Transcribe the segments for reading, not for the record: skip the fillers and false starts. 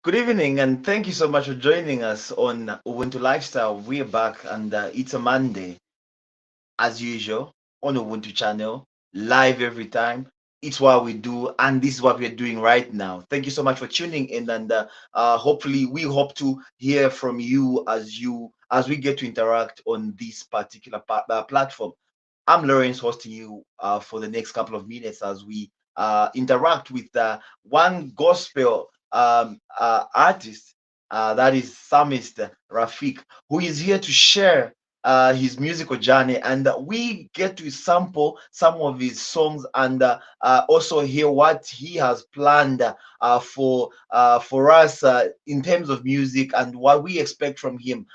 Good evening, and thank you so much for joining us on Ubuntu Lifestyle. We're back, and it's a Monday, as usual, on Ubuntu channel, live every time. It's what we do, and this is what we're doing right now. Thank you so much for tuning in, and hopefully, we hope to hear from you as we get to interact on this particular platform. I'm Lawrence hosting you for the next couple of minutes as we interact with one gospel artist, that is Psalmist Raffique, who is here to share his musical journey, and we get to sample some of his songs and also hear what he has planned for us in terms of music and what we expect from him.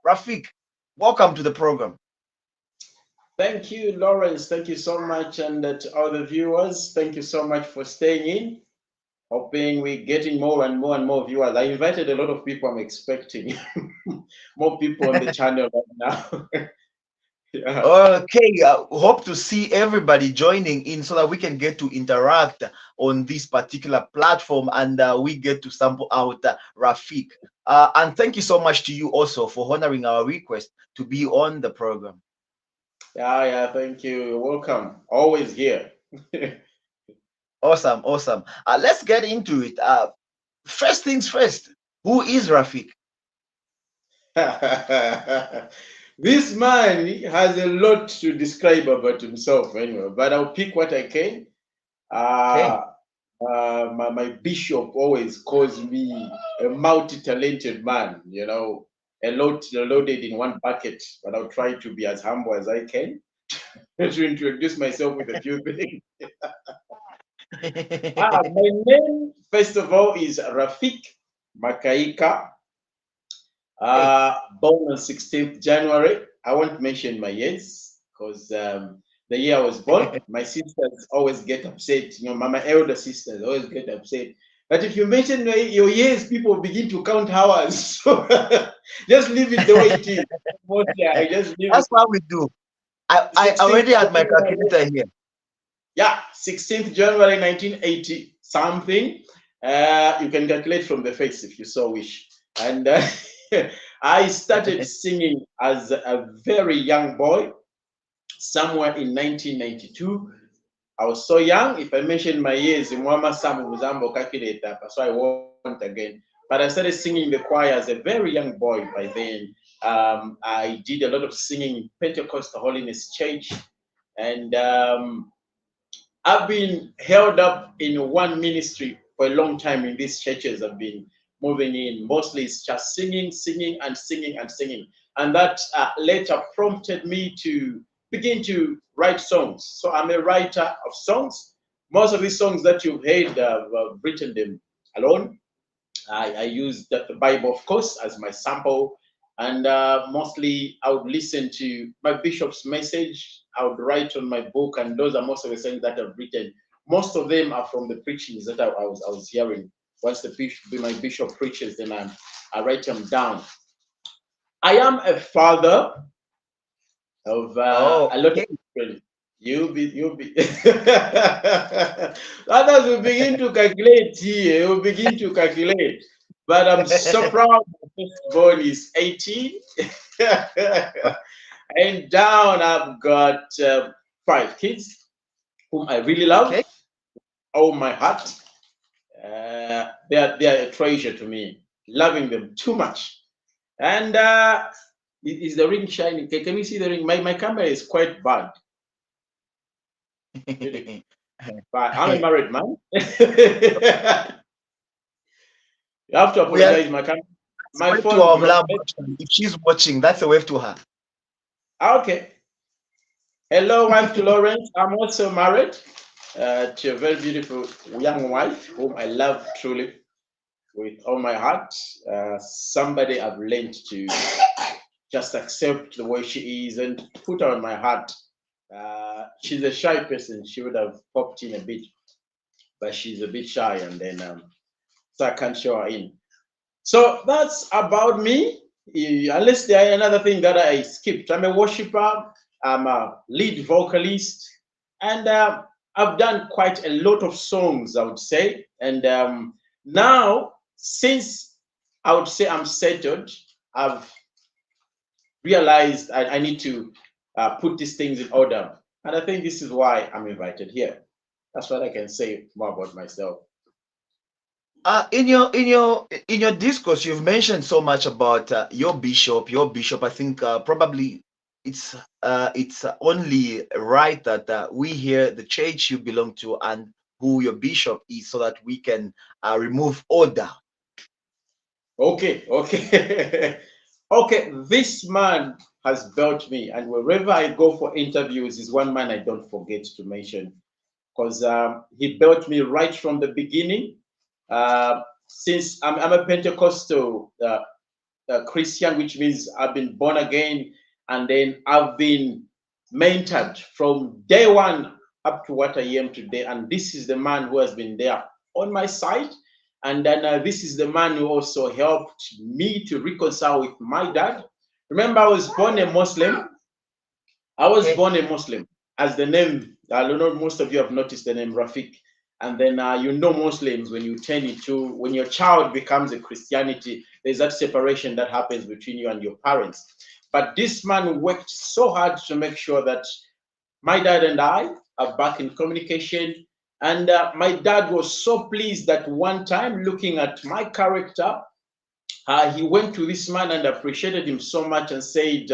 Raffique, welcome to the program. Thank you, Lawrence. Thank you so much. And to all the viewers, thank you so much for staying in. Hoping we're getting more and more and more viewers. I invited a lot of people. I'm expecting more people on the channel right now. Yeah. Okay, hope to see everybody joining in so that we can get to interact on this particular platform and we get to sample out Rafik. And thank you so much to you also for honoring our request to be on the program. Yeah, thank you. You're welcome. Always here. Awesome, awesome. Let's get into it. First things first, who is Rafik? This man has a lot to describe about himself anyway, but I'll pick what I can. Okay. Uh, my bishop always calls me a multi-talented man, a lot loaded in one bucket, but I'll try to be as humble as I can to introduce myself with a few things. My name, first of all, is Rafik Makaika, Hey. born on 16th January. I won't mention my years because the year I was born, my sisters always get upset. My elder sisters always get upset. But if you mention your years, people begin to count hours. So just leave it the way it is. Mostly, I just leave it. That's what we do. I 16th already had my January, calculator here. yeah, 16th January 1980 something. You can calculate from the face if you so wish. And I started singing as a very young boy, somewhere in 1992. I was so young. If I mention my years, Mwama Samu Muzambo calculator, so I won't again. But I started singing in the choir as a very young boy by then. I did a lot of singing in Pentecostal Holiness Church, and I've been held up in one ministry for a long time in these churches I've been moving in. Mostly it's just singing, singing, and singing, and singing. And that later prompted me to begin to write songs. So I'm a writer of songs. Most of these songs that you've heard, I've written them alone. I use the Bible, of course, as my sample. And mostly I would listen to my bishop's message. I would write on my book, and those are most of the things that I've written. Most of them are from the preachings that I was hearing. Once my bishop preaches, then I write them down. I am a father of Oh, a lot of okay. children. You'll be. Others will begin to calculate here. Will begin to calculate. But I'm so proud. My firstborn is 18, and down I've got 5 kids whom I really love, Okay. all my heart. They are a treasure to me. Loving them too much. And is the ring shining? Can you see the ring? My camera is quite bad. Really. But I'm a married man. You have to We are apologize, my camera. My wave to our phone. mom. If she's watching, that's a wave to her. Okay. Hello, wife to Lawrence. I'm also married to a very beautiful young wife whom I love truly with all my heart. Somebody I've learned to just accept the way she is and put her on my heart. She's a shy person. She would have popped in a bit, but she's a bit shy, and then so I can't show her in. So that's about me. Unless there are another thing that I skipped. I'm a worshiper. I'm a lead vocalist, and I've done quite a lot of songs, I would say. And now since I would say I'm settled, I've realized I need to put these things in order. And I think this is why I'm invited here. That's what I can say more about myself. In your discourse, you've mentioned so much about your bishop. Your bishop, I think probably it's only right that we hear the church you belong to and who your bishop is, so that we can remove order. Okay, okay. Okay, this man has built me, and wherever I go for interviews, is one man I don't forget to mention because he built me right from the beginning. Since I'm a Pentecostal Christian, which means I've been born again, and then I've been mentored from day one up to what I am today. And this is the man who has been there on my side. And then this is the man who also helped me to reconcile with my dad. Remember, I was born a Muslim. I was Okay. born a Muslim, as the name, I don't know, most of you have noticed the name Raffique. And then you know Muslims, when you turn into, when your child becomes a Christianity, there's that separation that happens between you and your parents. But this man worked so hard to make sure that my dad and I are back in communication. And my dad was so pleased that one time, looking at my character, he went to this man and appreciated him so much and said,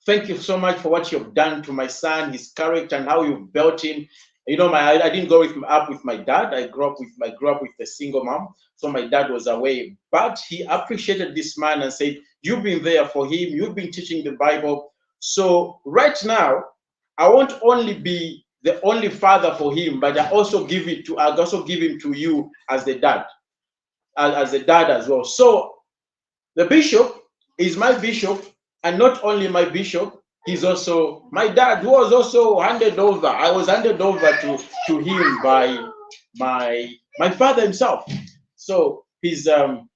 thank you so much for what you've done to my son, his character, and how you've built him. You know, I didn't up with my dad. I grew up with a single mom, so my dad was away. But he appreciated this man and said, "You've been there for him. You've been teaching the Bible. So right now, I won't only be the only father for him, but I also give him to you as the dad, as a dad as well." So the bishop is my bishop, and not only my bishop, he's also my dad, who was also handed over. I was handed over to him by my father himself. So he's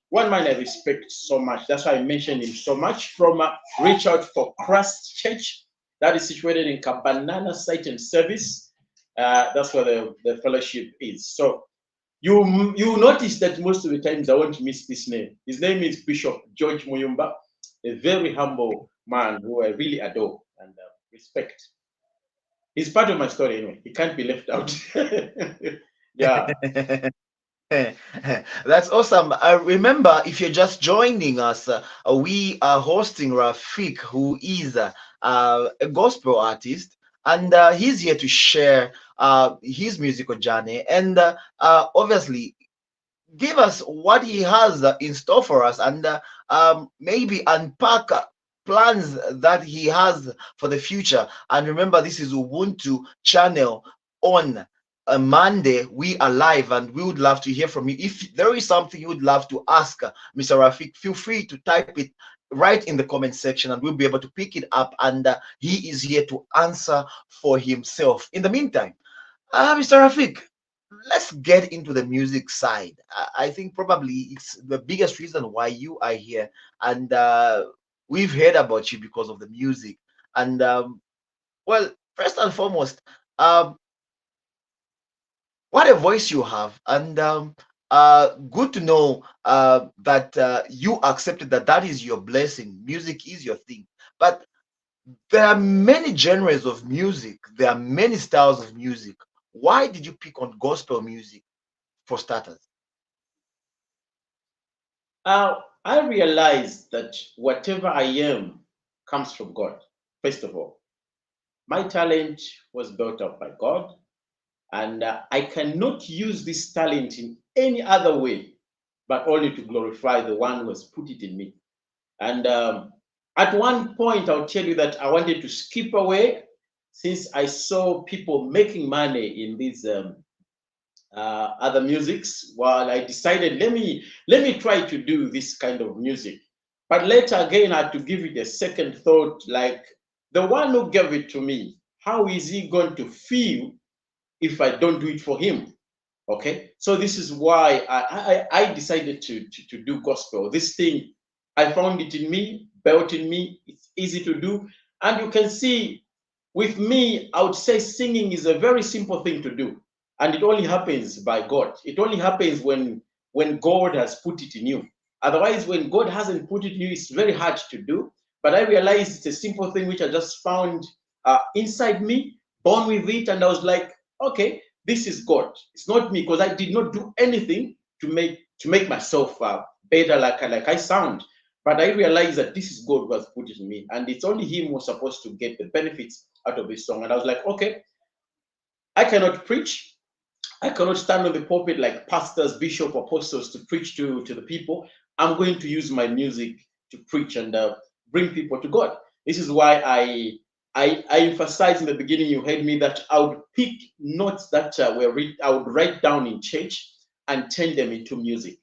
one man I respect so much. That's why I mention him so much. From Reach Out for Christ Church, that is situated in Cabanana Site and Service. That's where the fellowship is. So you notice that most of the times I won't miss this name. His name is Bishop George Muyumba, a very humble man who I really adore and respect. He's part of my story anyway. He can't be left out. Yeah. That's awesome. I remember, if you're just joining us, we are hosting Raffique, who is a gospel artist, and he's here to share his musical journey and obviously give us what he has in store for us, and maybe unpack plans that he has for the future. And remember, this is Ubuntu channel on a Monday. We are live, and we would love to hear from you. If there is something you would love to ask Mr. Raffique, feel free to type it right in the comment section, and we'll be able to pick it up, and he is here to answer for himself. In the meantime, Mr. Raffique, let's get into the music side. I think probably it's the biggest reason why you are here, and we've heard about you because of the music. And well, first and foremost, um, what a voice you have, and good to know that you accepted that that is your blessing. Music is your thing, but there are many genres of music. There are many styles of music. Why did you pick on gospel music for starters? I realize that whatever I am comes from God, first of all. My talent was built up by God, and I cannot use this talent in any other way but only to glorify the one who has put it in me. And at one point, I'll tell you that I wanted to skip away since I saw people making money in these other musics. While I decided, let me try to do this kind of music. But later again, I had to give it a second thought. Like, the one who gave it to me, how is he going to feel if I don't do it for him? Okay, so this is why I decided to do gospel. This thing, I found it in me, built in me. It's easy to do, and you can see with me, I would say singing is a very simple thing to do, and it only happens by God. It only happens when when God has put it in you. Otherwise, when God hasn't put it in you, it's very hard to do. But I realized it's a simple thing which I just found inside me, born with it, and I was like, okay, this is God. It's not me, because I did not do anything to make myself better, like I sound. But I realized that this is God who has put it in me, and it's only Him who's supposed to get the benefits out of this song. And I was like, okay, I cannot preach. I cannot stand on the pulpit like pastors, bishops, apostles to preach to the people. I'm going to use my music to preach and bring people to God. This is why I emphasized in the beginning, you heard me, that I would pick notes that I would write down in church and turn them into music.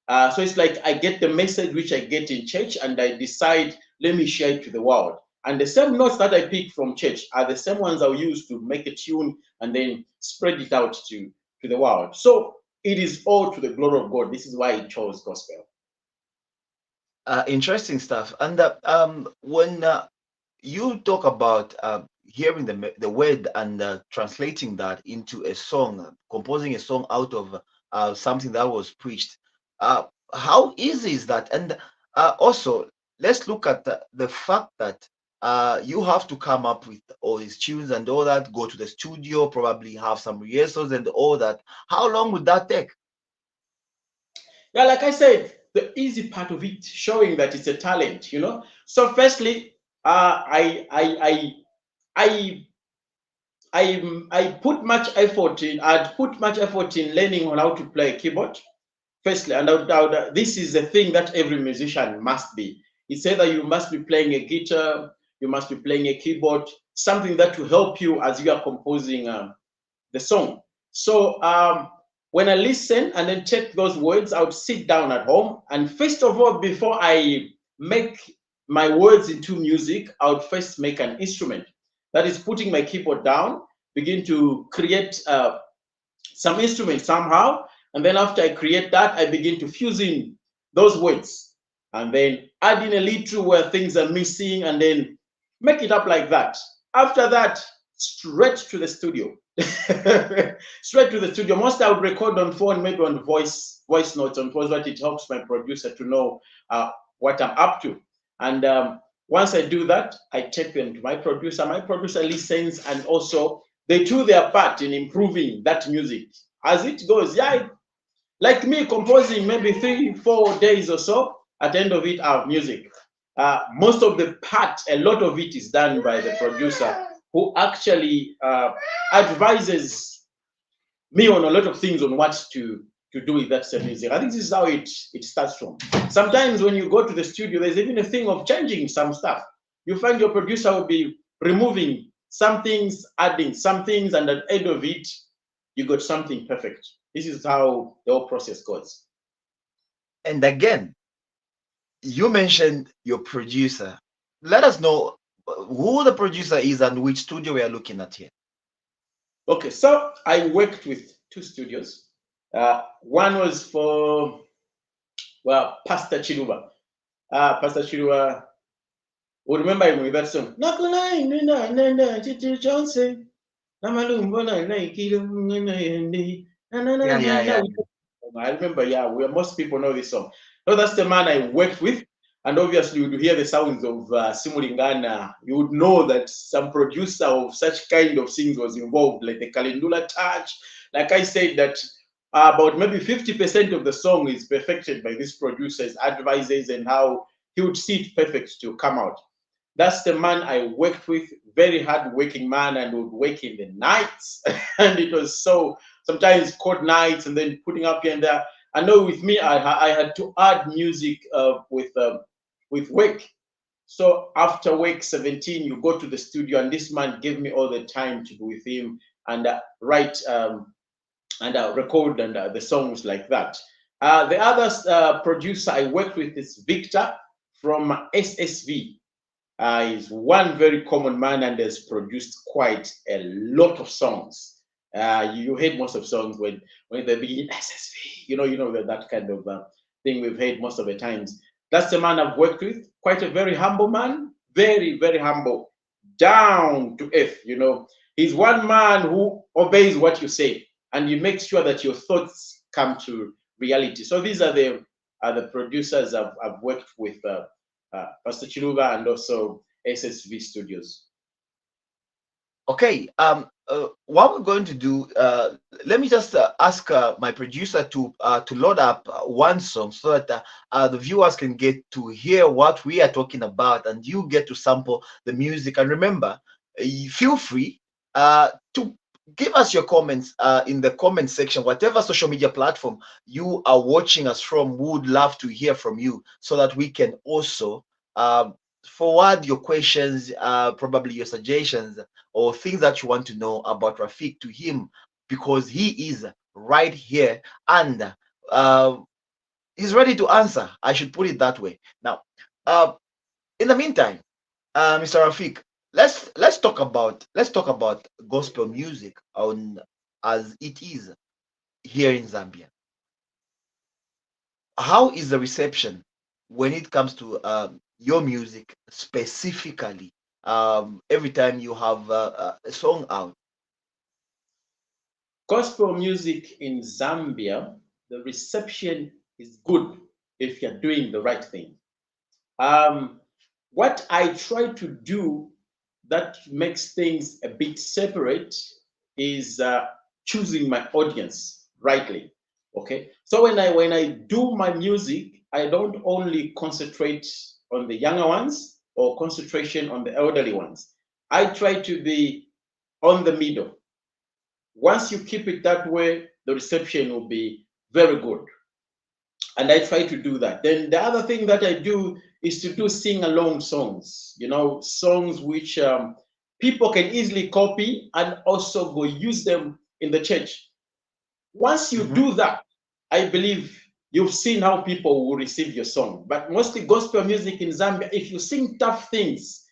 So it's like I get the message which I get in church and I decide, let me share it to the world. And the same notes that I pick from church are the same ones I'll use to make a tune and then spread it out to the world. So it is all to the glory of God. This is why I chose gospel. Interesting stuff. And when you talk about hearing the word and translating that into a song, composing a song out of something that was preached, how easy is that? And also, let's look at the fact that you have to come up with all these tunes and all that, go to the studio, probably have some rehearsals and all that. How long would that take? Yeah, like I said, the easy part of it, showing that it's a talent, you know. So firstly, I I put much effort in. I'd put much effort in learning on how to play a keyboard. Firstly, and this is the thing that every musician must be. It's either you must be playing a guitar, you must be playing a keyboard, something that will help you as you are composing the song. So when I listen and then check those words, I would sit down at home. And first of all, before I make my words into music, I would first make an instrument. That is putting my keyboard down, begin to create some instrument somehow. And then after I create that, I begin to fuse in those words and then add in a little where things are missing and then make it up like that. After that, straight to the studio. Straight to the studio. Most I would record on phone, maybe on voice notes on voice, but it helps my producer to know what I'm up to. And once I do that, I take them to my producer. My producer listens, and also they do their part in improving that music as it goes. Yeah, like me composing maybe 3-4 days or so. At the end of it, I have music. Most of the part, a lot of it is done by the producer, who actually advises me on a lot of things on what to do with that same music. I think this is how it starts from. Sometimes when you go to the studio, there's even a thing of changing some stuff. You find your producer will be removing some things, adding some things, and at the end of it, you got something perfect. This is how the whole process goes. And again, you mentioned your producer. Let us know who the producer is and which studio we are looking at here. Okay, so I worked with 2 studios. One was for, well, Pastor Chiruba. Pastor Chiruba, would remember him with that song. Johnson. Yeah, yeah, yeah. I remember, yeah, most people know this song. So that's the man I worked with. And obviously, you would hear the sounds of Simulingana. You would know that some producer of such kind of things was involved, like the Kalindula touch. Like I said, that about maybe 50% of the song is perfected by these producers, advisors, and how he would see it perfect to come out. That's the man I worked with, very hard working man, and would work in the nights. And it was so, sometimes cold nights and then putting up here and there. I know with me, I had to add music with work. So after work 17, you go to the studio, and this man gave me all the time to be with him and write and record and the songs like that. The other producer I worked with is Victor from SSV. He's one very common man and has produced quite a lot of songs. You heard most of songs when they begin SSV, you know that kind of thing we've heard most of the times. That's the man I've worked with. Quite a very humble man, very, very humble, down to earth. He's one man who obeys what you say, and you make sure that your thoughts come to reality. So these are the producers I've worked with, Pastor Chiluba and also SSV Studios. Okay. What we're going to do, let me just ask my producer to load up one song so that the viewers can get to hear what we are talking about, and you get to sample the music. And remember, feel free to give us your comments in the comment section, whatever social media platform you are watching us from. We would love to hear from you so that we can also forward your questions, probably your suggestions or things that you want to know about Raffique to him, because he is right here and uh, he's ready to answer. I should put it that way. Now, in the meantime, Mr. Raffique, let's talk about gospel music on as it is here in Zambia. How is the reception when it comes to your music specifically? Every time you have a song out. Gospel music in Zambia, the reception is good if you're doing the right thing. Um, what I try to do that makes things a bit separate is choosing my audience rightly. Okay, so when I do my music, I don't only concentrate on the younger ones or concentration on the elderly ones. I try to be on the middle. Once you keep it that way, the reception will be very good. And I try to do that. Then the other thing that I do is to do sing along songs, songs which people can easily copy and also go use them in the church. Once you Mhm. do that, I believe you've seen how people will receive your song. But mostly gospel music in Zambia, if you sing tough things,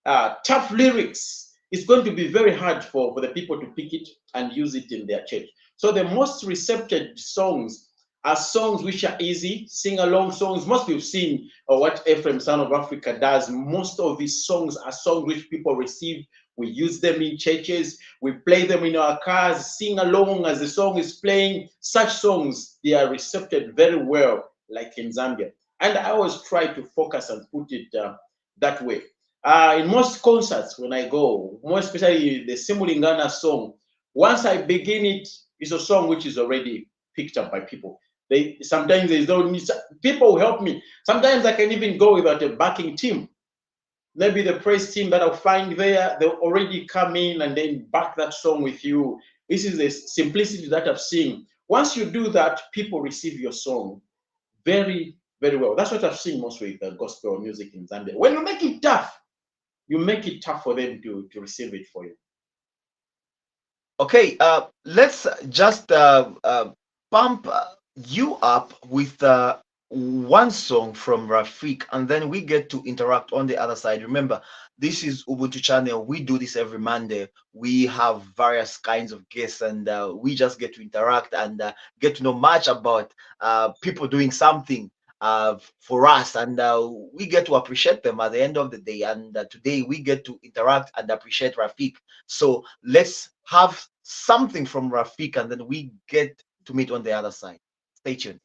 tough lyrics, it's going to be very hard for the people to pick it and use it in their church. So the most recepted songs are songs which are easy, sing-along songs. Most you've seen what Ephraim, son of Africa, does. Most of these songs are songs which people receive. We use them in churches. We play them in our cars, sing along as the song is playing. Such songs, they are recepted very well, like in Zambia. And I always try to focus and put it that way. In most concerts, when I go, more especially the Simulingana song, once I begin it, it's a song which is already picked up by people. Sometimes there's no need. People help me. Sometimes I can even go without a backing team. Maybe the praise team that I'll find there, they'll already come in and then back that song with you. This is the simplicity that I've seen. Once you do that, people receive your song very, very well. That's what I've seen most with gospel music in Zambia. When you make it tough, you make it tough for them to receive it for you. Okay, let's just pump you up with one song from Raffique, and then we get to interact on the other side. Remember, this is Ubuntu channel. We do this every Monday. We have various kinds of guests, and we just get to interact and get to know much about people doing something for us, and we get to appreciate them at the end of the day. And today we get to interact and appreciate Raffique. So let's have something from Raffique, and then we get to meet on the other side. Stay tuned.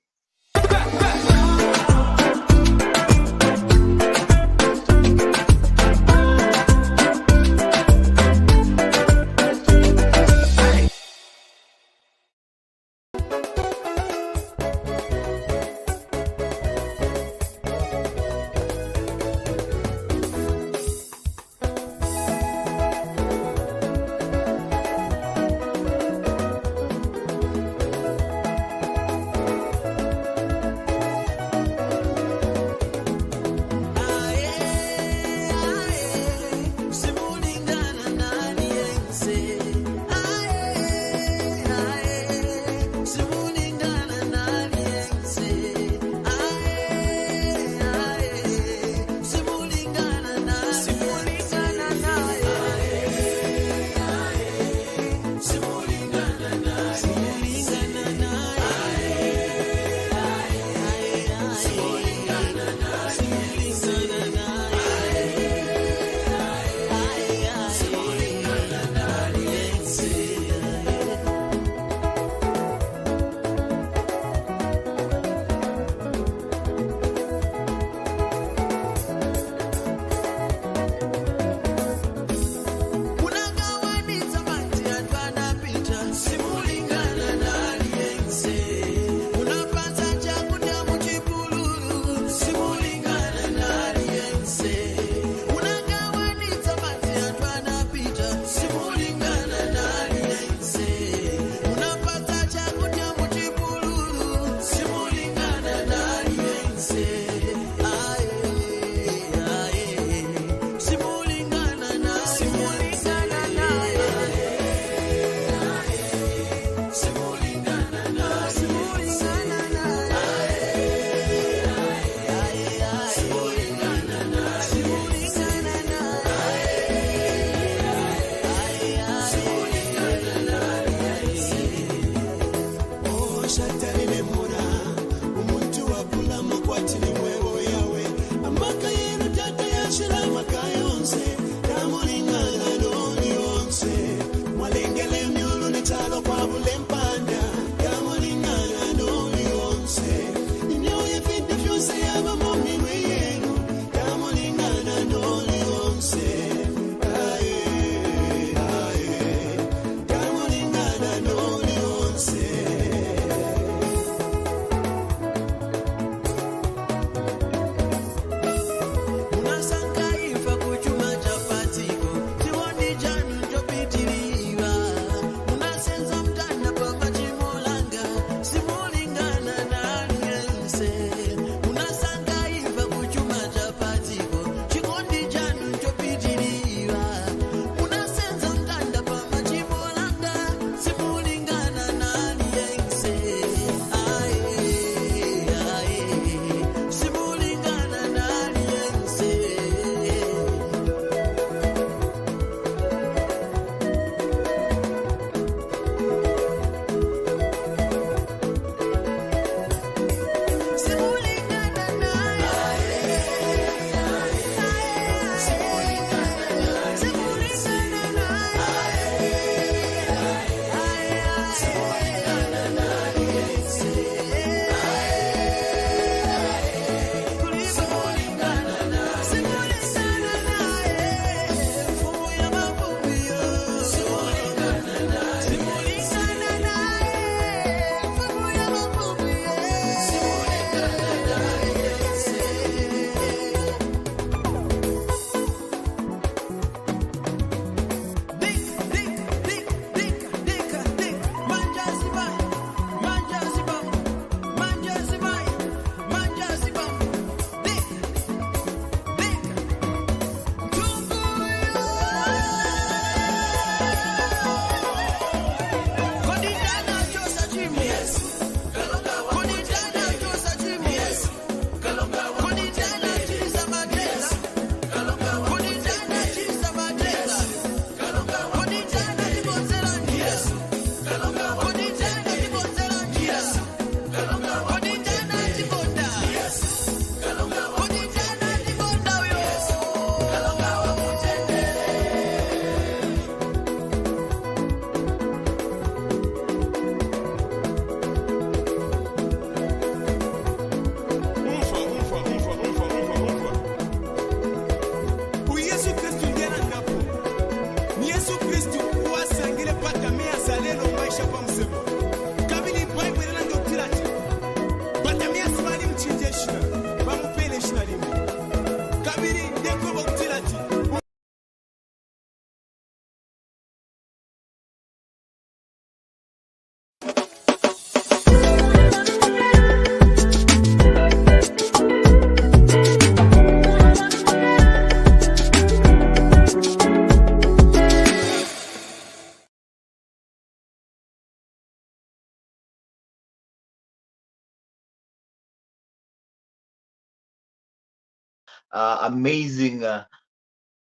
Amazing,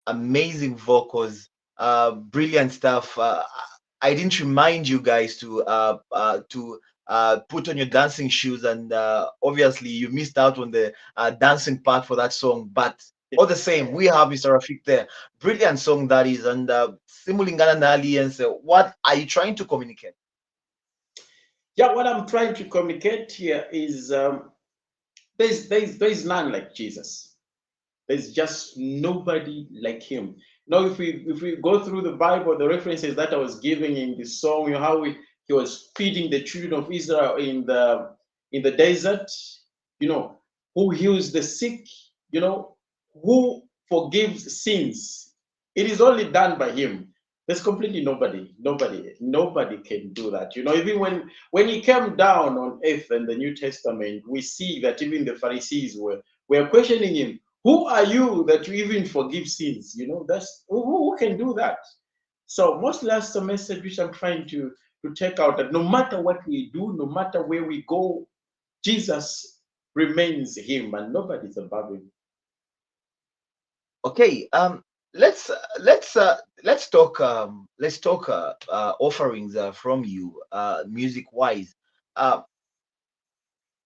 amazing vocals, brilliant stuff. I didn't remind you guys to put on your dancing shoes, and obviously you missed out on the dancing part for that song. But all the same, we have Mr. Raffique there. Brilliant song that is, and Simulingana na Alliance. What are you trying to communicate? Yeah, what I'm trying to communicate here is there's none like Jesus. There's just nobody like him. Now, if we go through the Bible, the references that I was giving in the song, you know, how he was feeding the children of Israel in the desert, you know, who heals the sick, you know, who forgives sins. It is only done by him. There's completely nobody can do that. You know, even when he came down on earth in the New Testament, we see that even the Pharisees were questioning him. Who are you that you even forgive sins? You know, that's who can do that. So mostly that's the message which I'm trying to take out, that no matter what we do, no matter where we go, Jesus remains him and nobody's above him. Okay, let's talk offerings from you, music wise. Uh,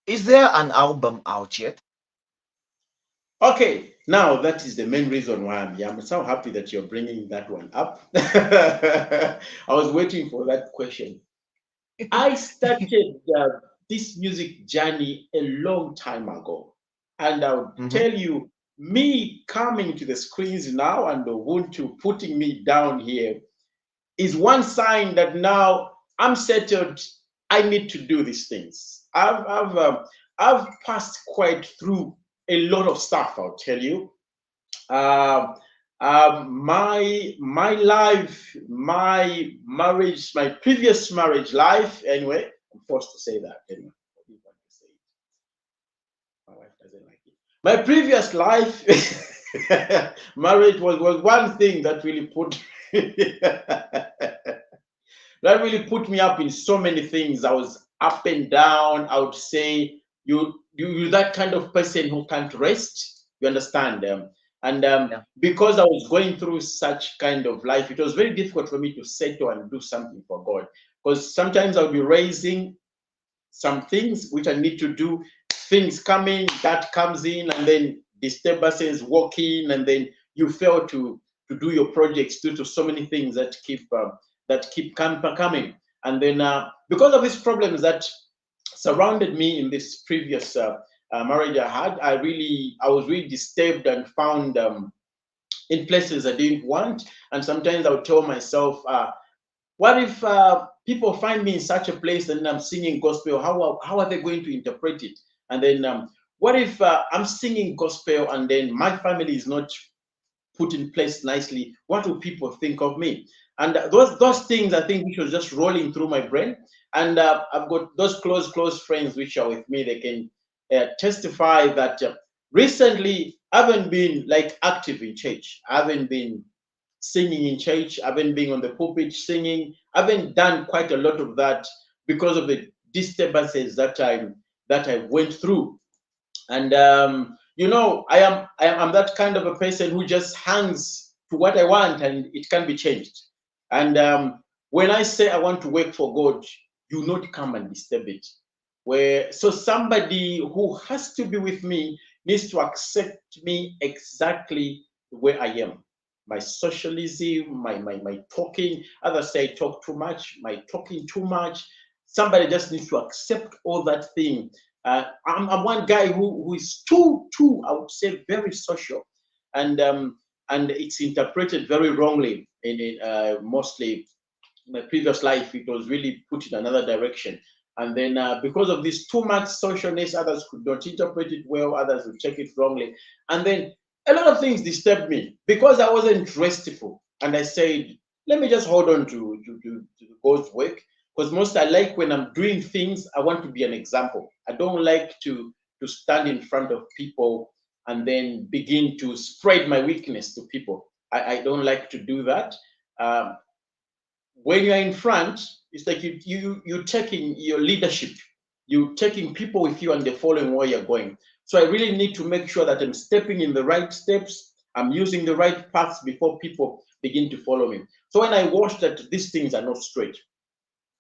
is there an album out yet? Okay, now that is the main reason why I'm here. I'm so happy that you're bringing that one up. I was waiting for that question. I started this music journey a long time ago. And I'll Mm-hmm. tell you, me coming to the screens now and Ubuntu putting me down here is one sign that now I'm settled. I need to do these things. I've passed quite through a lot of stuff. I'll tell you. Um, my life, my marriage, my previous marriage life. Anyway, I'm forced to say that. Anyway, I didn't want to say it. My wife doesn't like it. My previous life, marriage was one thing that really put that really put me up in so many things. I was up and down. I would say you're that kind of person who can't rest. You understand? And Yeah. because I was going through such kind of life, it was very difficult for me to settle and do something for God. Because sometimes I'll be raising some things which I need to do, things coming, that comes in, and then disturbances walk in, and then you fail to do your projects due to so many things that keep coming. And then because of these problems that surrounded me in this previous marriage I had, I was really disturbed and found in places I didn't want. And sometimes I would tell myself, what if people find me in such a place and I'm singing gospel? How are they going to interpret it? And then what if I'm singing gospel and then my family is not put in place nicely? What will people think of me? And those things I think which was just rolling through my brain. And I've got those close friends which are with me. They can testify that recently I haven't been like active in church. I haven't been singing in church. I haven't been on the pulpit singing. I haven't done quite a lot of that because of the disturbances that I went through. And I'm that kind of a person who just hangs to what I want and it can be changed. And when I say I want to work for God, you not come and disturb it. So somebody who has to be with me needs to accept me exactly where I am. My socialism, my talking, others say I talk too much, my talking too much. Somebody just needs to accept all that thing. I'm one guy who is too, I would say, very social, and it's interpreted very wrongly in mostly my previous life. It was really put in another direction. And then because of this too much socialness, others could not interpret it well, others would take it wrongly. And then a lot of things disturbed me because I wasn't restful. And I said, let me just hold on to God's work. Because most I like when I'm doing things, I want to be an example. I don't like to stand in front of people and then begin to spread my weakness to people. I don't like to do that. Um, when you're in front, it's like you're taking your leadership, you're taking people with you and they're following where you're going. So I really need to make sure that I'm stepping in the right steps, I'm using the right paths before people begin to follow me. So when I watch that these things are not straight,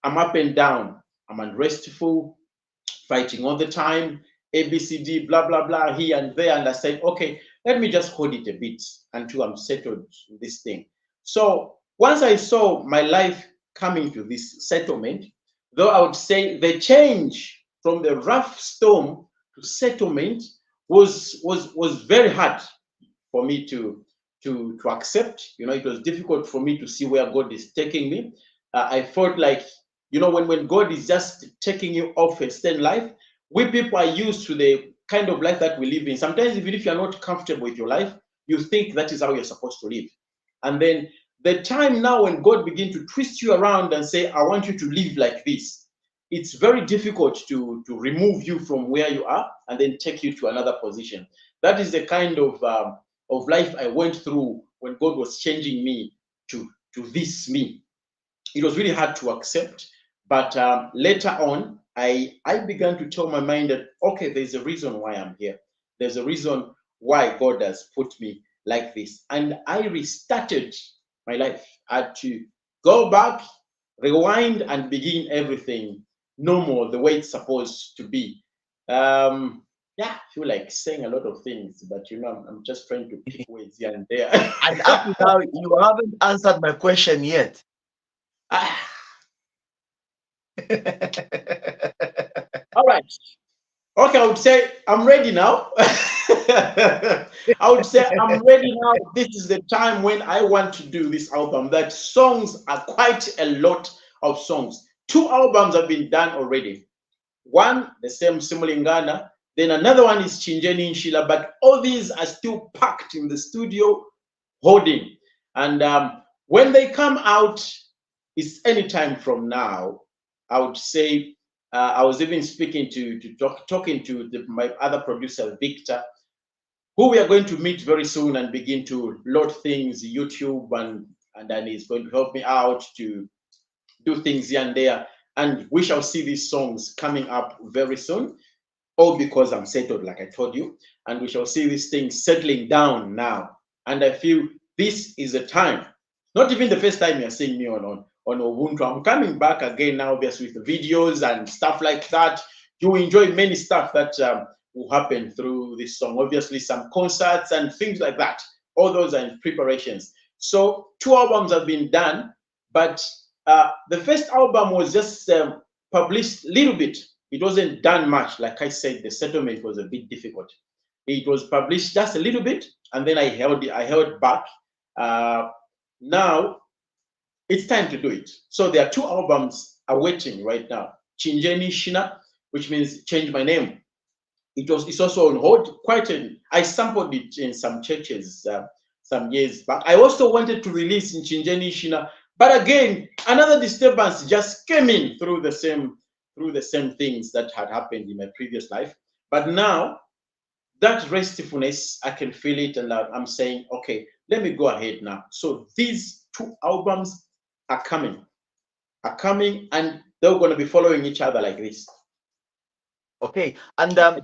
I'm up and down, I'm unrestful, fighting all the time, ABCD, blah, blah, blah, here and there. And I said, okay, let me just hold it a bit until I'm settled in this thing. So once I saw my life coming to this settlement, though I would say the change from the rough storm to settlement was very hard for me to accept. It was difficult for me to see where God is taking me. I felt like, when God is just taking you off a certain life, we people are used to the kind of life that we live in. Sometimes, even if you're not comfortable with your life, you think that is how you're supposed to live. And then the time now when God begins to twist you around and say, I want you to live like this, it's very difficult to remove you from where you are and then take you to another position. That is the kind of life I went through when God was changing me to this me. It was really hard to accept, but later on, I began to tell my mind that, okay, there's a reason why I'm here. There's a reason why God has put me like this. And I restarted my life. I had to go back, rewind, and begin everything normal, the way it's supposed to be. Yeah, I feel like saying a lot of things, but I'm just trying to pick words here and there. And up to now, you haven't answered my question yet. Ah, all right. Okay, I would say I'm ready now. I would say I'm ready now. This is the time when I want to do this album. That songs are quite a lot of songs. Two albums have been done already. One, the same Simulingana, then another one is Chinjeni Nshila, but all these are still packed in the studio holding. And when they come out, it's any time from now. I would say I was even speaking talking to my other producer, Victor, who we are going to meet very soon and begin to load things, YouTube, and then he's going to help me out to do things here and there. And we shall see these songs coming up very soon, all because I'm settled, like I told you. And we shall see these things settling down now. And I feel this is the time. Not even the first time you're seeing me on Ubuntu. I'm coming back again now, obviously, with the videos and stuff like that. You enjoy many stuff that will happen through this song. Obviously, some concerts and things like that. All those are in preparations. So 2 albums have been done, but the first album was just published a little bit. It wasn't done much. Like I said, the settlement was a bit difficult. It was published just a little bit, and then I held back. Now it's time to do it. So there are 2 albums awaiting right now. Chinjeni Shina, which means change my name. It's also on hold. I sampled it in some churches some years back. I also wanted to release in Chinjeni Shina, but again, another disturbance just came in through the same things that had happened in my previous life. But now that restfulness, I can feel it, and I'm saying, okay, let me go ahead now. So these 2 albums are coming, and they're going to be following each other like this. Okay, and Did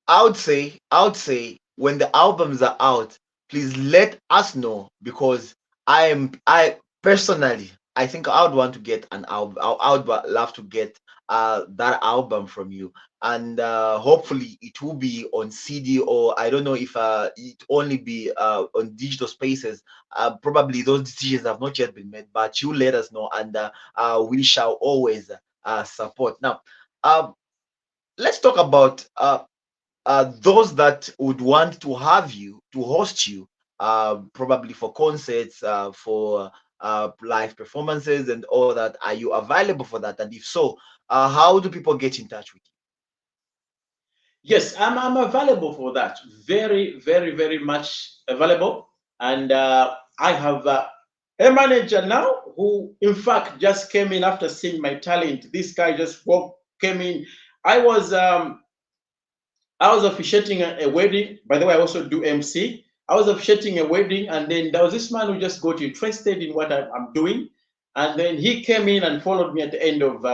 I would say when the albums are out, please let us know, because I personally, I think I would want to get an album. I would love to get that album from you, and hopefully it will be on CD, or I don't know if it only be on digital spaces. Probably those decisions have not yet been made, but you let us know, and we shall always support. Now, uh, let's talk about those that would want to have you to host you, probably for concerts, for live performances and all that. Are you available for that? And if so, how do people get in touch with Yes, I'm available for that. Very, very, very much available. And I have a manager now who, in fact, just came in after seeing my talent. This guy just came in. I was um, I was officiating a wedding. By the way, I also do MC. I was officiating a wedding, and then there was this man who just got interested in what I'm doing. And then he came in and followed me at the end of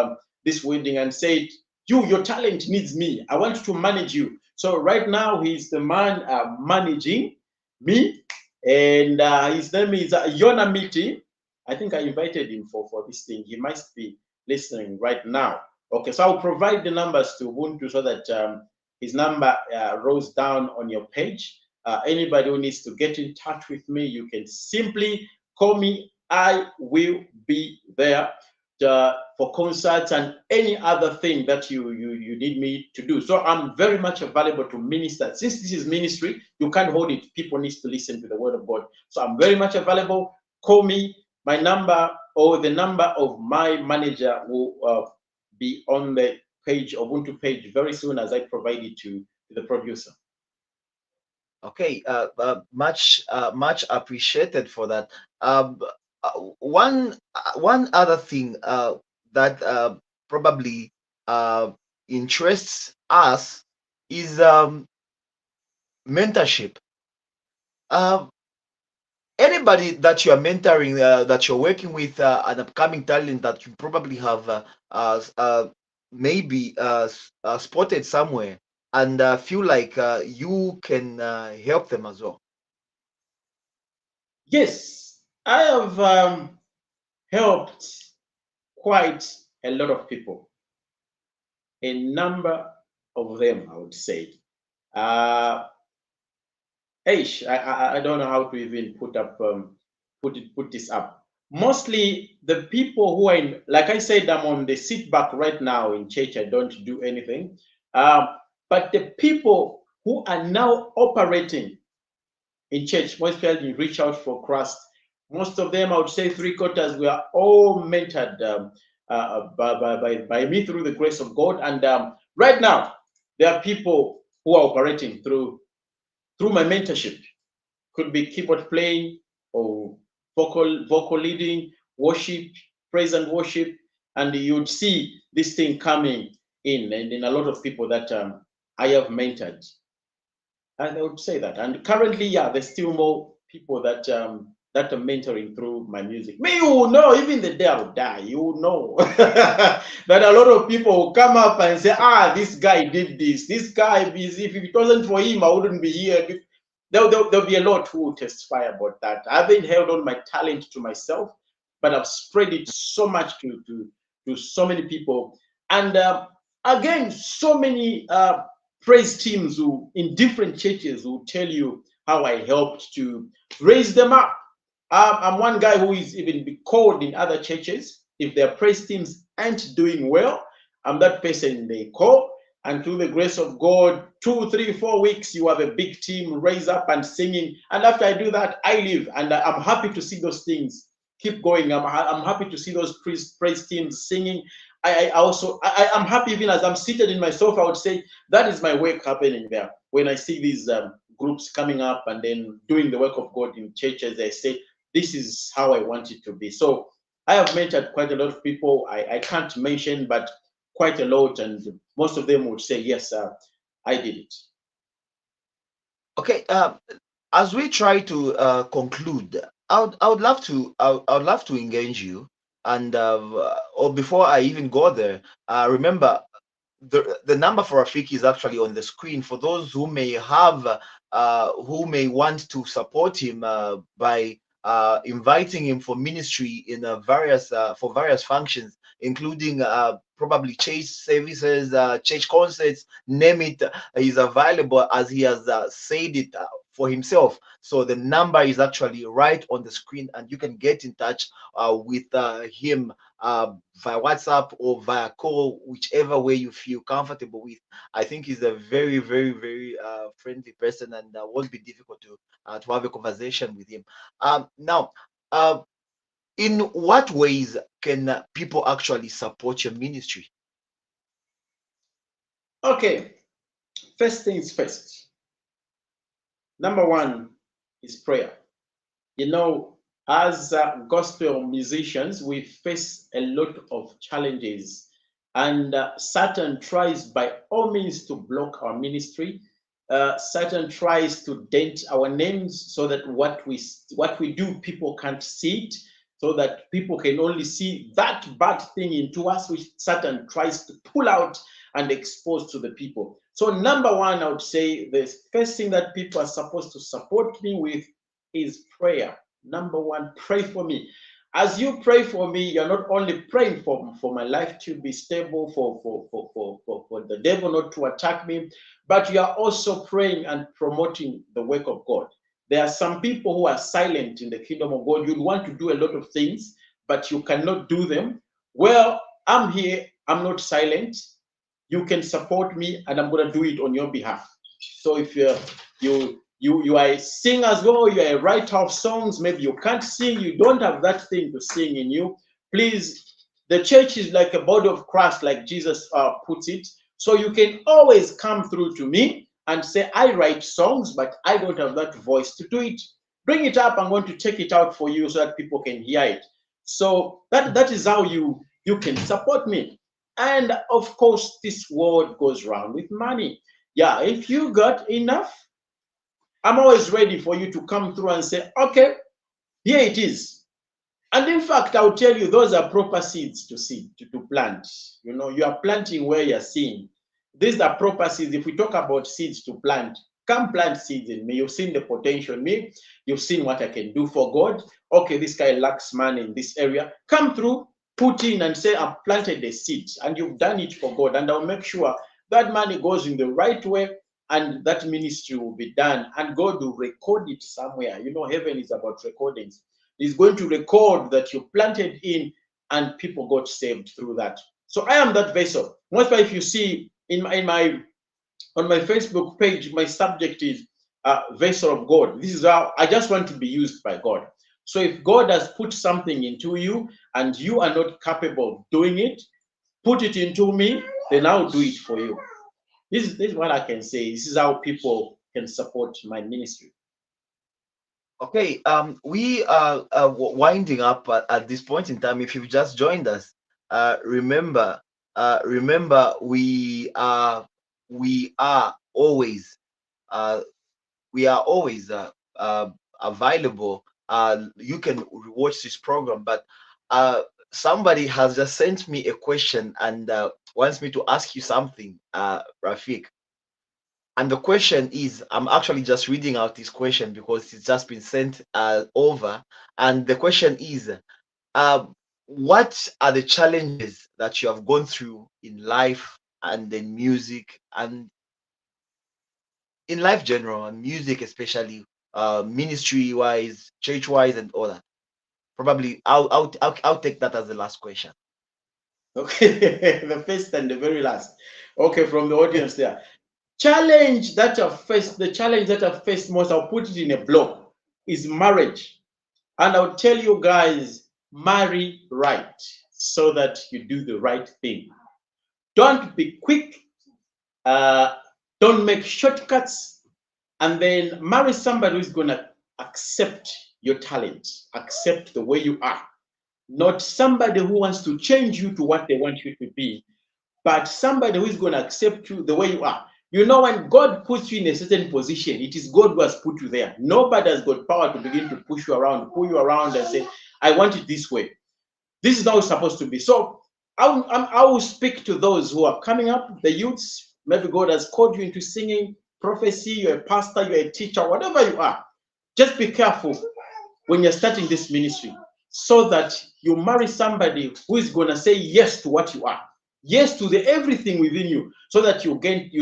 this wedding and said, your talent needs me. I want to manage you. So right now, he's the man managing me. And his name is Yona Miti. I think I invited him for this thing. He must be listening right now. Okay, so I'll provide the numbers to Ubuntu so that his number rolls down on your page. Anybody who needs to get in touch with me, you can simply call me. I will be there for concerts and any other thing that you need me to do. So I'm very much available to minister. Since this is ministry, you can't hold it. People need to listen to the word of God. So I'm very much available. Call me. My number or the number of my manager will be on the page, Ubuntu page, very soon as I provide it to the producer. Okay, much appreciated for that. Um, one other thing that probably uh, interests us is mentorship. Uh, Anybody that you are mentoring, that you're working with, an upcoming talent that you probably have maybe spotted somewhere, and feel like you can help them as well. Yes, I have helped quite a lot of people, a number of them, I would say. Uh, I don't know how to even put this up. Mostly the people who are in, like I said, I'm on the sit back right now in church. I don't do anything. But the people who are now operating in church, most especially reach out for Christ, most of them, I would say 3/4, were all mentored by me through the grace of God. And right now, there are people who are operating through my mentorship. Could be keyboard playing or vocal leading, worship, praise and worship, and you'd see this thing coming in, and in a lot of people that I have mentored. And I would say that. And currently, yeah, there's still more people that that are mentoring through my music. Me, you will know, even the day I will die, you will know that a lot of people will come up and say, ah, this guy did this. This guy, if it wasn't for him, I wouldn't be here. There'll be a lot who will testify about that. I haven't held on my talent to myself, but I've spread it so much to so many people. And again, so many praise teams who in different churches will tell you how I helped to raise them up. I'm one guy who is even be called in other churches. If their praise teams aren't doing well, I'm that person they call. And through the grace of God, 2, 3, 4 weeks, you have a big team raise up and singing. And after I do that, I leave. And I'm happy to see those things keep going. I'm happy to see those praise teams singing. I'm happy even as I'm seated in my sofa, I would say that is my work happening there. When I see these groups coming up and then doing the work of God in churches, I say, this is how I want it to be. So I have mentored quite a lot of people. I can't mention, but quite a lot, and most of them would say, yes, I did it. Okay, as we try to conclude, I would love to I would love to engage you, and or before I even go there, remember the number for Raffique is actually on the screen for those who may have who may want to support him by inviting him for ministry in various for various functions, including probably church services, church concerts, name it. Is available as he has said it for himself. So the number is actually right on the screen, and you can get in touch with him via WhatsApp or via call, whichever way you feel comfortable with. I think he's a very, very, very friendly person, and won't be difficult to have a conversation with him. Now, uh, in what ways can people actually support your ministry? Okay, first things first. Number one is prayer. You know, as gospel musicians, we face a lot of challenges, and Satan tries by all means to block our ministry. Satan tries to dent our names so that what we do, people can't see it, so that people can only see that bad thing into us, which Satan tries to pull out and expose to the people. So, number one, I would say the first thing that people are supposed to support me with is prayer. Number one, pray for me. As you pray for me, you're not only praying for my life to be stable, for the devil not to attack me, but you are also praying and promoting the work of God. There are some people who are silent in the kingdom of God. You'd want to do a lot of things, but you cannot do them. Well, I'm here. I'm not silent. You can support me, and I'm going to do it on your behalf. So if you are a singer as well, you are a writer of songs, maybe you can't sing, you don't have that thing to sing in you, please, the church is like a body of Christ, like Jesus puts it. So you can always come through to me and say, I write songs, but I don't have that voice to do it. Bring it up. I'm going to check it out for you so that people can hear it. So that is how you can support me. And of course, this world goes round with money. Yeah, if you got enough, I'm always ready for you to come through and say, okay, here it is. And in fact, I'll tell you, those are proper seeds to seed, to plant. You know, you are planting where you're seeing. These are proper seeds. If we talk about seeds to plant, come plant seeds in me. You've seen the potential in me. You've seen what I can do for God. Okay, this guy lacks money in this area. Come through. put in and say, I've planted a seed and you've done it for God, and I'll make sure that money goes in the right way and that ministry will be done, and God will record it somewhere. You know, heaven is about recordings. He's going to record that you planted in and people got saved through that. So I am that vessel. Most if you see in my on my Facebook page, my subject is vessel of God. This is how I just want to be used by God. So if God has put something into you and you are not capable of doing it, put it into me, then I'll do it for you. This is what I can say. This is how people can support my ministry. Okay, we are winding up at this point in time. If you've just joined us, remember, we are always uh, we are always available. You can watch this program, but uh, somebody has just sent me a question and wants me to ask you something, Raffique. And the question is, I'm actually just reading out this question because it's just been sent over. And the question is, uh, what are the challenges that you have gone through in life and in music and in life general and music especially, ministry wise, church wise, and all that? Probably, I'll take that as the last question. Okay, the first and the very last. Okay, from the audience there. Challenge that I've faced, the challenge that I've faced most, I'll put it in a block, is marriage. And I'll tell you guys, marry right so that you do the right thing. Don't be quick, uh, don't make shortcuts, and then marry somebody who's going to accept your talent, accept the way you are. Not somebody who wants to change you to what they want you to be, but somebody who is going to accept you the way you are. You know, when God puts you in a certain position, it is God who has put you there. Nobody has got power to begin to push you around, pull you around and say, I want it this way. This is how it's supposed to be. So I will speak to those who are coming up, the youths. Maybe God has called you into singing, prophecy, you're a pastor, you're a teacher, whatever you are. Just be careful when you're starting this ministry so that you marry somebody who is going to say yes to what you are, yes to the everything within you, so that you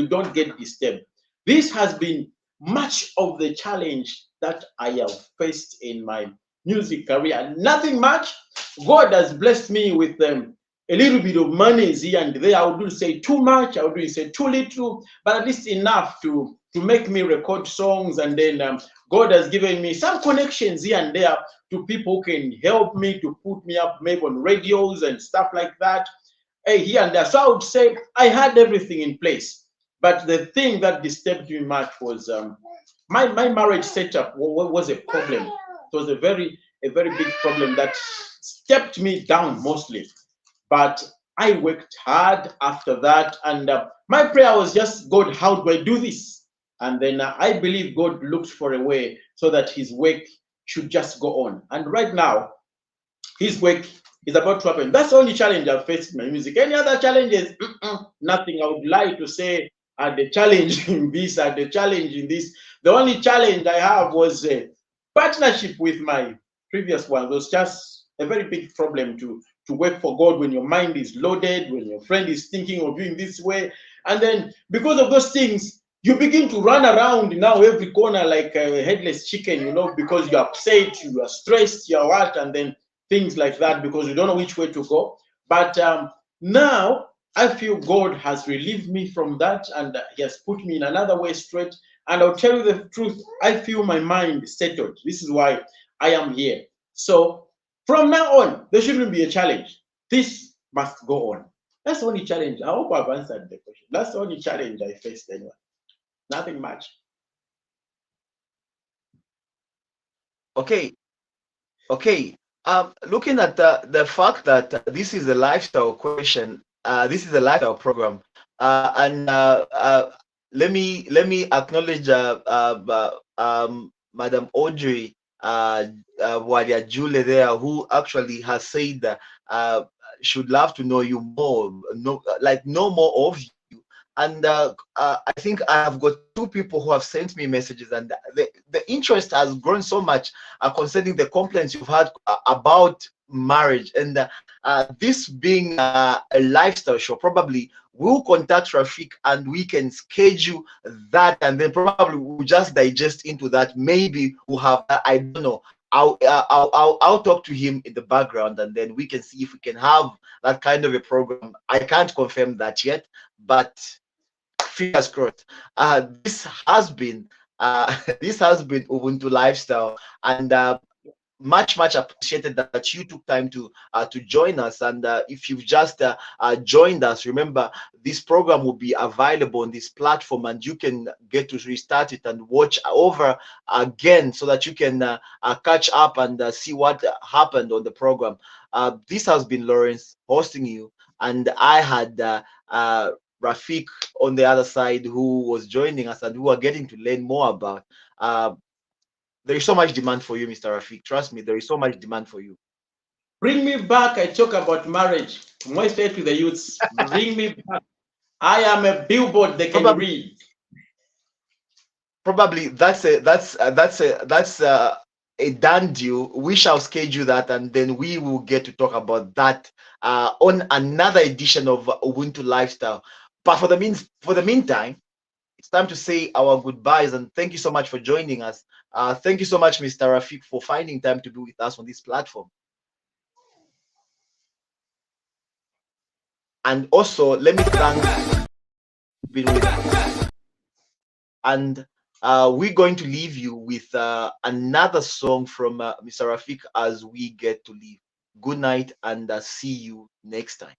don't get disturbed. This has been much of the challenge that I have faced in my music career. Nothing much. God has blessed me with a little bit of money here and there. I wouldn't say too much, I wouldn't say too little, but at least enough to make me record songs. And then God has given me some connections here and there to people who can help me to put me up maybe on radios and stuff like that, here and there. So I would say I had everything in place. But the thing that disturbed me much was my marriage setup was a problem. It was a very big problem that kept me down mostly. But I worked hard after that, and my prayer was just, God, how do I do this? And then I believe God looked for a way so that His work should just go on. And right now, His work is about to happen. That's the only challenge I've faced in my music. Any other challenges? Nothing. I would like to say the challenge in this, the challenge in this. The only challenge I have was a partnership with my previous one. It was just a very big problem to work for God when your mind is loaded, when your friend is thinking of you in this way. And then because of those things, you begin to run around now every corner like a headless chicken, you know, because you're upset, you are stressed, you're what, and then things like that, because you don't know which way to go. But now I feel God has relieved me from that, and He has put me in another way straight. And I'll tell you the truth, I feel my mind settled. This is why I am here. So from now on, there shouldn't be a challenge. This must go on. That's the only challenge. I hope I've answered the question. That's the only challenge I faced anyway. Nothing much. Okay, okay. Looking at the fact that this is a lifestyle question, this is a lifestyle program, and let me acknowledge Madam Audrey Walia Jule there, who actually has said should love to know you more, know more of you. And I think I have got two people who have sent me messages, and the interest has grown so much concerning the complaints you've had about marriage. And this being a lifestyle show, probably we'll contact Raffique and we can schedule that, and then probably we'll just digest into that. Maybe we'll have, I don't know. I'll talk to him in the background, and then we can see if we can have that kind of a program. I can't confirm that yet, but fingers crossed. This has been this has been Ubuntu Lifestyle, and much appreciated that you took time to join us. And if you've just joined us, remember this program will be available on this platform, and you can get to restart it and watch over again, so that you can catch up and see what happened on the program. This has been Lawrence hosting you, and I had Raffique on the other side, who was joining us and who are getting to learn more about. There is so much demand for you, Mr. Raffique. Trust me, there is so much demand for you. Bring me back. I talk about marriage. More straight to the youths. Bring me back. I am a billboard they can read. Probably that's a done deal. We shall schedule that, and then we will get to talk about that on another edition of Ubuntu Lifestyle. But for the meantime, it's time to say our goodbyes, and thank you so much for joining us. Thank you so much, Mr. Raffique, for finding time to be with us on this platform. And also, let me thank being with us. And we're going to leave you with another song from Mr. Raffique as we get to leave. Good night, and see you next time.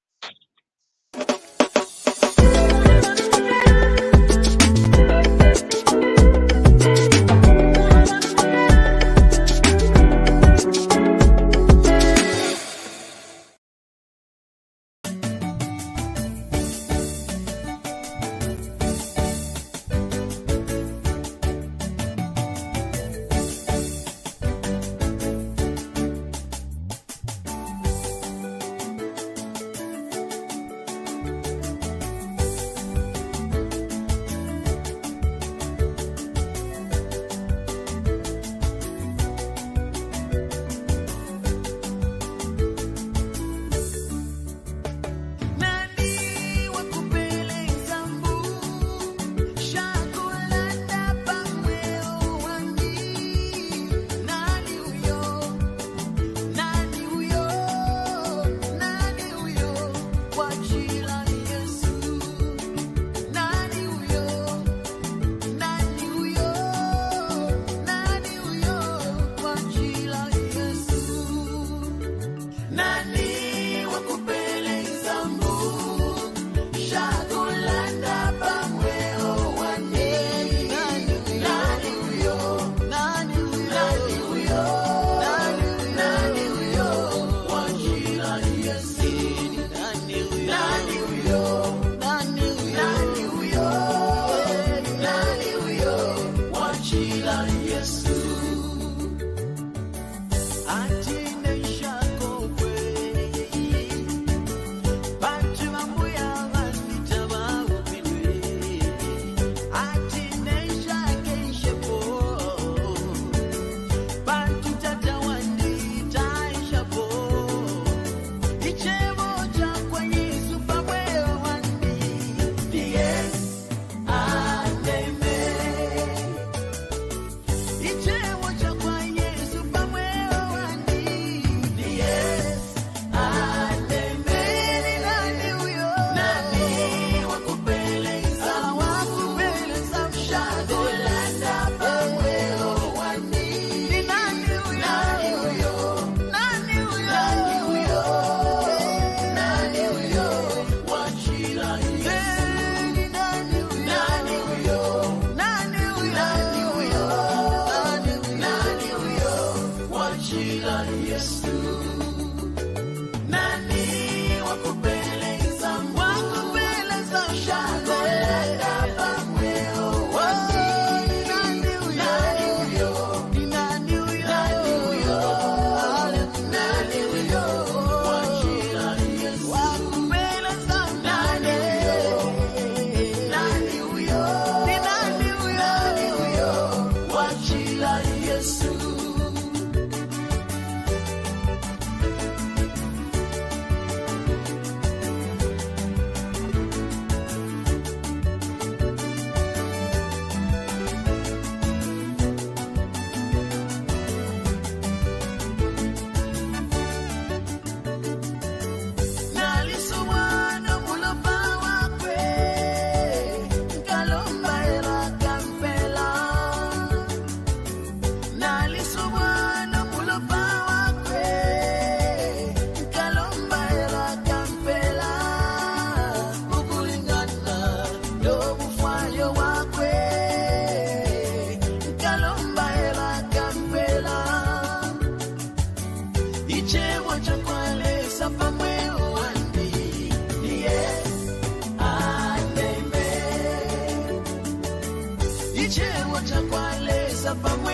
chewa cha kwaleza pamoja